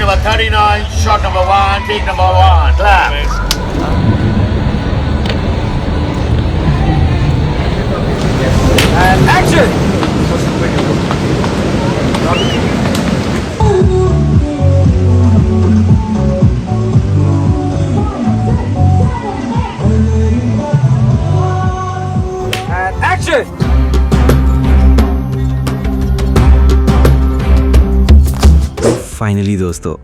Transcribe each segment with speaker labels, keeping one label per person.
Speaker 1: number 39, shot number 1, take number 1, clap.
Speaker 2: And action! And action!
Speaker 3: Finally दोस्तों,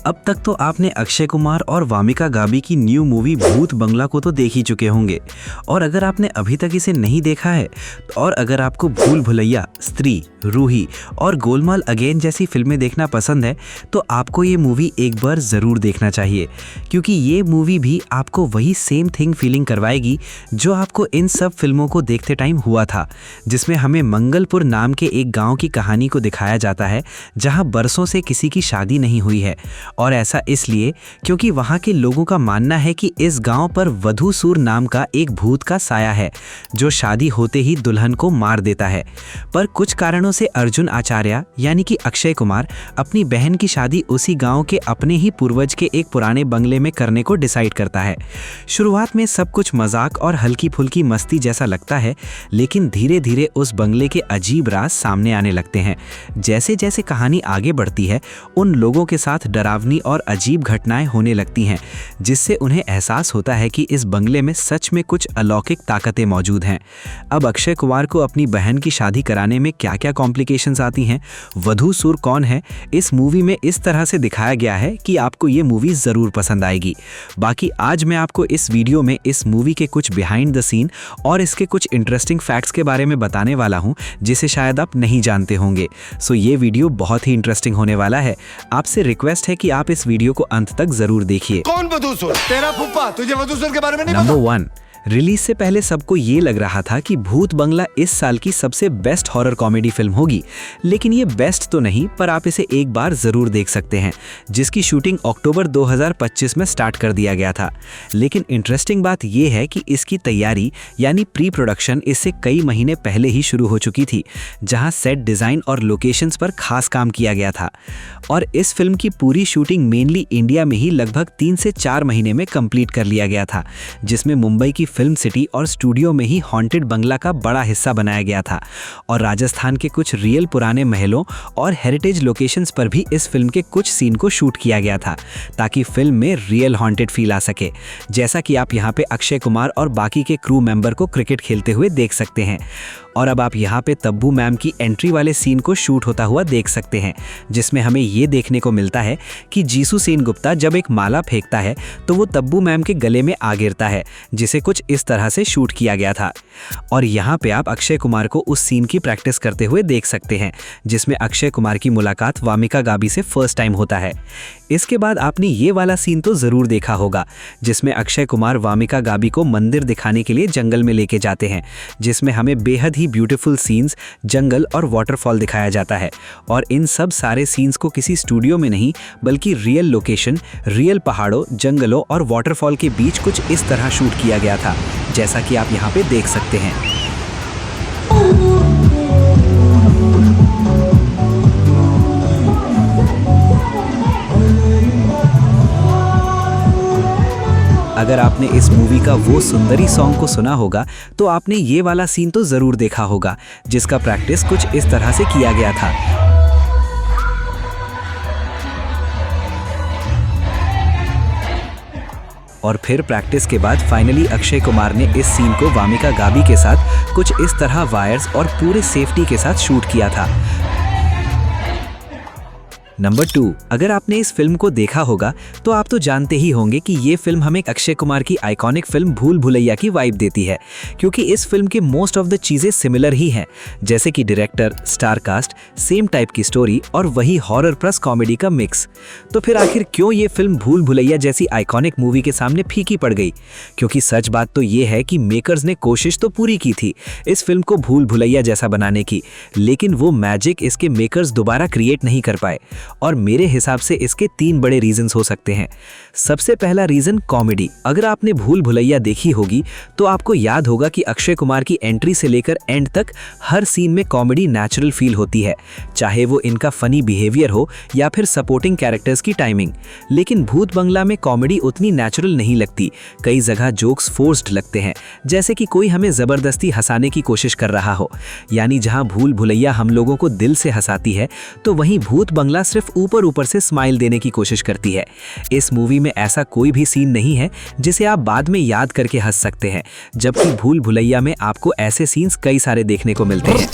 Speaker 3: अब तक तो आपने अक्षय कुमार और वामिका गाबी की न्यू मूवी भूत बंगला को तो देख ही चुके होंगे। और अगर आपने अभी तक इसे नहीं देखा है और अगर आपको भूल भुलैया, स्त्री, रूही और गोलमाल अगेन जैसी फिल्में देखना पसंद है तो आपको ये मूवी एक बार ज़रूर देखना चाहिए, क्योंकि ये मूवी भी आपको वही सेम थिंग फीलिंग करवाएगी जो आपको इन सब फिल्मों को देखते टाइम हुआ था, जिसमें हमें मंगलपुर नाम के एक गाँव की कहानी को दिखाया जाता है जहाँ बरसों से किसी की शादी नहीं हुई है। और ऐसा इसलिए क्योंकि वहाँ के लोगों का मानना है कि इस गांव पर वधूसुर नाम का एक भूत का साया है जो शादी होते ही दुल्हन को मार देता है। पर कुछ कारणों से अर्जुन आचार्य यानी कि अक्षय कुमार अपनी बहन की शादी उसी गांव के अपने ही पूर्वज के एक पुराने बंगले में करने को डिसाइड करता है। शुरुआत में सब कुछ मजाक और हल्की फुल्की मस्ती जैसा लगता है, लेकिन धीरे धीरे उस बंगले के अजीब राज सामने आने लगते हैं। जैसे जैसे कहानी आगे बढ़ती है उन लोगों के साथ डरावनी और अजीब घटनाएं होने लगती हैं, जिससे उन्हें एहसास होता है कि इस बंगले में सच में कुछ अलौकिक ताकतें मौजूद हैं। अब अक्षय कुमार को अपनी बहन की शादी कराने में क्या क्या कॉम्प्लिकेशंस आती हैं, वधूसुर कौन है, इस मूवी में इस तरह से दिखाया गया है कि आपको ये मूवी ज़रूर पसंद आएगी। बाकी आज मैं आपको इस वीडियो में इस मूवी के कुछ बिहाइंड द सीन और इसके कुछ इंटरेस्टिंग फैक्ट्स के बारे में बताने वाला हूँ जिसे शायद आप नहीं जानते होंगे। सो ये वीडियो बहुत ही इंटरेस्टिंग होने वाला है। आपसे रिक्वेस्ट है कि आप इस वीडियो को अंत तक जरूर देखिए।
Speaker 4: कौन वधूसुर? तेरा फूफा। तुझे वधूसुर के बारे में नहीं पता?
Speaker 3: नंबर 1, रिलीज से पहले सबको ये लग रहा था कि भूत बंगला इस साल की सबसे बेस्ट हॉरर कॉमेडी फिल्म होगी, लेकिन ये बेस्ट तो नहीं, पर आप इसे एक बार जरूर देख सकते हैं, जिसकी शूटिंग अक्टूबर 2025 में स्टार्ट कर दिया गया था। लेकिन इंटरेस्टिंग बात यह है कि इसकी तैयारी यानी प्री प्रोडक्शन इससे कई महीने पहले ही शुरू हो चुकी थी, जहां सेट डिजाइन और लोकेशंस पर खास काम किया गया था। और इस फिल्म की पूरी शूटिंग मेनली इंडिया में ही लगभग 3 से 4 महीने में कंप्लीट कर लिया गया था, जिसमें मुंबई की फिल्म सिटी और स्टूडियो में ही हॉन्टेड बंगला का बड़ा हिस्सा बनाया गया था। और राजस्थान के कुछ रियल पुराने महलों और हेरिटेज लोकेशंस पर भी इस फिल्म के कुछ सीन को शूट किया गया था, ताकि फिल्म में रियल हॉन्टेड फील आ सके, जैसा कि आप यहाँ पे अक्षय कुमार और बाकी के क्रू मेंबर को क्रिकेट खेलते हुए देख सकते हैं। और अब आप यहाँ पे तब्बू मैम की एंट्री वाले सीन को शूट होता हुआ देख सकते हैं, जिसमें हमें ये देखने को मिलता है कि जीसू सेनगुप्ता जब एक माला फेंकता है तो वो तब्बू मैम के गले में आ गिरता है, जिसे कुछ इस तरह से शूट किया गया था। और यहाँ पे आप अक्षय कुमार को उस सीन की प्रैक्टिस करते हुए देख सकते हैं, जिसमें अक्षय कुमार की मुलाकात वामिका गाबी से फर्स्ट टाइम होता है। इसके बाद आपने ये वाला सीन तो ज़रूर देखा होगा, जिसमें अक्षय कुमार वामिका गाबी को मंदिर दिखाने के लिए जंगल में लेके जाते हैं, जिसमें हमें बेहद ही ब्यूटीफुल सीन्स, जंगल और वाटरफॉल दिखाया जाता है। और इन सब सारे सीन्स को किसी स्टूडियो में नहीं बल्कि रियल लोकेशन, रियल पहाड़ों, जंगलों और वाटरफॉल के बीच कुछ इस तरह शूट किया गया था, जैसा कि आप यहाँ पे देख सकते हैं। अगर आपने इस मूवी का वो सुंदरी सॉन्ग को सुना होगा तो आपने ये वाला सीन तो ज़रूर देखा होगा, जिसका प्रैक्टिस कुछ इस तरह से किया गया था। और फिर प्रैक्टिस के बाद फाइनली अक्षय कुमार ने इस सीन को वामिका गाबी के साथ कुछ इस तरह वायर्स और पूरे सेफ्टी के साथ शूट किया था। नंबर 2, अगर आपने इस फिल्म को देखा होगा तो आप तो जानते ही होंगे कि ये फिल्म हमें अक्षय कुमार की आइकॉनिक फिल्म भूल भुलैया की वाइब देती है, क्योंकि इस फिल्म के मोस्ट ऑफ द चीज़ें सिमिलर ही हैं, जैसे कि director, star cast, same type की स्टोरी और वही हॉरर प्लस कॉमेडी का मिक्स। तो फिर आखिर क्यों ये फिल्म भूल भुलैया जैसी आइकॉनिक मूवी के सामने फीकी पड़ गई? क्योंकि सच बात तो ये है कि मेकर्स ने कोशिश तो पूरी की थी इस फिल्म को भूल भुलैया जैसा बनाने की, लेकिन वो मैजिक इसके मेकर्स दोबारा क्रिएट नहीं कर पाए। और मेरे हिसाब से इसके 3 बड़े रीजंस हो सकते हैं। सबसे पहला रीजन कॉमेडी। अगर आपने भूल भुलैया देखी होगी तो आपको याद होगा कि अक्षय कुमार की एंट्री से लेकर एंड तक हर सीन में कॉमेडी नेचुरल फील होती है, चाहे वो इनका फनी बिहेवियर हो या फिर सपोर्टिंग कैरेक्टर्स की टाइमिंग। लेकिन भूत बंगला में कॉमेडी उतनी नेचुरल नहीं लगती, कई जगह जोक्स फोर्स्ड लगते हैं, जैसे कि कोई हमें जबरदस्ती हंसाने की कोशिश कर रहा हो। यानी जहां भूल भुलैया हम लोगों को दिल से हंसाती है तो वहीं भूत बंगला सिर्फ ऊपर ऊपर से स्माइल देने की कोशिश करती है। इस मूवी में ऐसा कोई भी सीन नहीं है जिसे आप बाद में याद करके हंस सकते हैं, जबकि भूल भुलैया में आपको ऐसे सीन्स कई सारे देखने को मिलते हैं।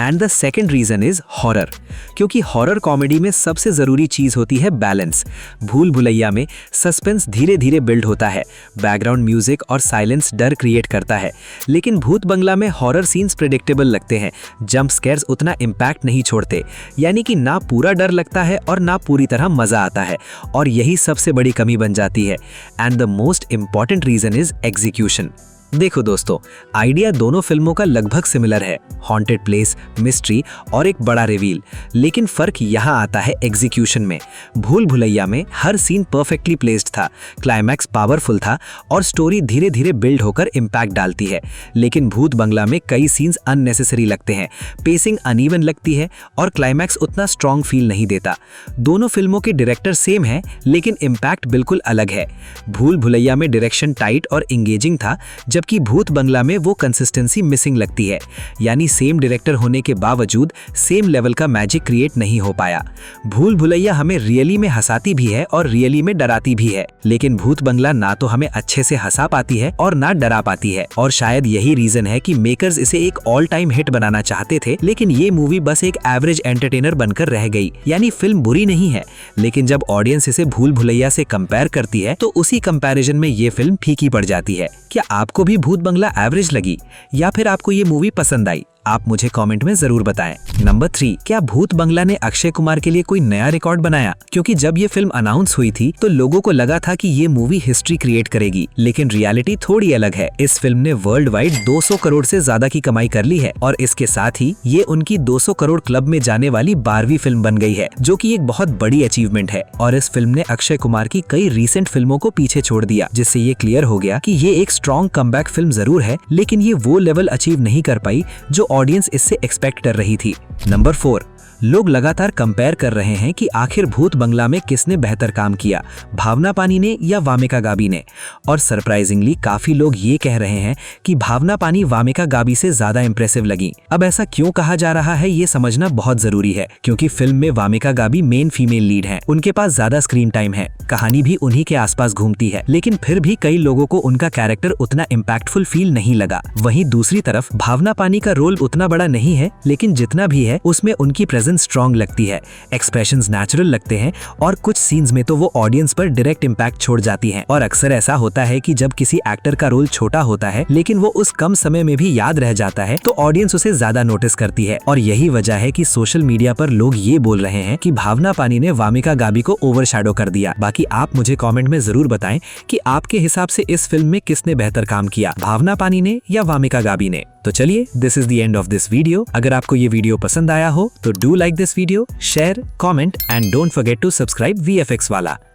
Speaker 3: And the second reason is horror, क्योंकि हॉरर कॉमेडी में सबसे जरूरी चीज होती है बैलेंस। भूल भुलैया में सस्पेंस धीरे धीरे बिल्ड होता है, बैकग्राउंड म्यूजिक और साइलेंस डर क्रिएट करता है, लेकिन भूत बंगला में हॉरर सीन्स प्रेडिक्टेबल लगते हैं, जंप स्केयर्स उतना इम्पैक्ट नहीं छोड़ते, यानी कि ना पूरा डर लगता है और ना पूरी तरह मजा आता है, और यही सबसे बड़ी कमी बन जाती है। And the most important reason is execution. देखो दोस्तों, आइडिया दोनों फिल्मों का लगभग सिमिलर है, हॉन्टेड प्लेस, मिस्ट्री और एक बड़ा रिवील, लेकिन फर्क यहाँ आता है एग्जीक्यूशन में। भूल भुलैया में हर सीन परफेक्टली प्लेस्ड था, क्लाइमैक्स पावरफुल था और स्टोरी धीरे धीरे बिल्ड होकर इम्पैक्ट डालती है। लेकिन भूत बंगला में कई सीन्स अननेसेसरी लगते हैं, पेसिंग अनइवन लगती है और क्लाइमैक्स उतना स्ट्रॉन्ग फील नहीं देता। दोनों फिल्मों के डायरेक्टर सेम है, लेकिन इम्पैक्ट बिल्कुल अलग है। भूल भुलैया में डायरेक्शन टाइट और इंगेजिंग था, जबकि भूत बंगला में वो कंसिस्टेंसी मिसिंग लगती है, यानी सेम डायरेक्टर होने के बावजूद सेम लेवल का मैजिक क्रिएट नहीं हो पाया। भूल भुलैया हमें रियली में हंसाती भी है और रियली में डराती भी है, लेकिन भूत बंगला ना तो हमें अच्छे से हंसा पाती है और ना डरा पाती है। और शायद यही रीजन है कि मेकर्स इसे एक ऑल टाइम हिट बनाना चाहते थे, लेकिन ये मूवी बस एक एवरेज एंटरटेनर बनकर रह गई। यानी फिल्म बुरी नहीं है, लेकिन जब ऑडियंस इसे भूल भुलैया से कंपेयर करती है तो उसी कंपैरिजन में ये फिल्म फीकी पड़ जाती है। क्या आपको भी भूत बंगला एवरेज लगी या फिर आपको ये मूवी पसंद आई? आप मुझे कमेंट में जरूर बताएं। नंबर 3, क्या भूत बंगला ने अक्षय कुमार के लिए कोई नया रिकॉर्ड बनाया? क्योंकि जब ये फिल्म अनाउंस हुई थी तो लोगों को लगा था कि ये मूवी हिस्ट्री क्रिएट करेगी, लेकिन रियलिटी थोड़ी अलग है। इस फिल्म ने वर्ल्ड वाइड 200 करोड़ से ज्यादा की कमाई कर ली है और इसके साथ ही ये उनकी 200 करोड़ क्लब में जाने वाली 12वीं फिल्म बन गई है, जो कि एक बहुत बड़ी अचीवमेंट है। और इस फिल्म ने अक्षय कुमार की कई रीसेंट फिल्मों को पीछे छोड़ दिया, जिससे ये क्लियर हो गया कि ये एक स्ट्रॉन्ग कमबैक फिल्म जरूर है, लेकिन ये वो लेवल अचीव नहीं कर पाई जो ऑडियंस इससे एक्सपेक्ट कर रही थी। नंबर 4, लोग लगातार कंपेयर कर रहे हैं कि आखिर भूत बंगला में किसने बेहतर काम किया, भावना पानी ने या वामिका गाबी ने। और सरप्राइजिंगली काफी लोग ये कह रहे हैं कि भावना पानी वामिका गाबी से ज्यादा इंप्रेसिव लगी। अब ऐसा क्यों कहा जा रहा है ये समझना बहुत जरूरी है, क्योंकि फिल्म में वामिका गाबी मेन फीमेल लीड हैं, उनके पास ज्यादा स्क्रीन टाइम है, कहानी भी उन्हीं के आसपास घूमती है, लेकिन फिर भी कई लोगों को उनका कैरेक्टर उतना इम्पैक्टफुल फील नहीं लगा। वहीं दूसरी तरफ भावना पानी का रोल उतना बड़ा नहीं है, लेकिन जितना भी है उसमें उनकी प्रेजेंस स्ट्रॉन्ग लगती है, एक्सप्रेशंस नेचुरल लगते हैं और कुछ सीन्स में तो वो ऑडियंस पर डायरेक्ट इम्पैक्ट छोड़ जाती हैं। और अक्सर ऐसा होता है कि जब किसी एक्टर का रोल छोटा होता है लेकिन वो उस कम समय में भी याद रह जाता है तो ऑडियंस उसे ज्यादा नोटिस करती है। और यही वजह है कि सोशल मीडिया पर लोग ये बोल रहे हैं कि भावना पानी ने वामिका गाबी को ओवरशैडो कर दिया। बाकी आप मुझे कमेंट में जरूर बताएं कि आपके हिसाब से इस फिल्म में किसने बेहतर काम किया, भावना पानी ने या वामिका गाबी ने। तो चलिए, this is the end of this video. अगर आपको ये वीडियो पसंद आया हो तो do like this video, share, comment and don't forget to subscribe VFX वाला।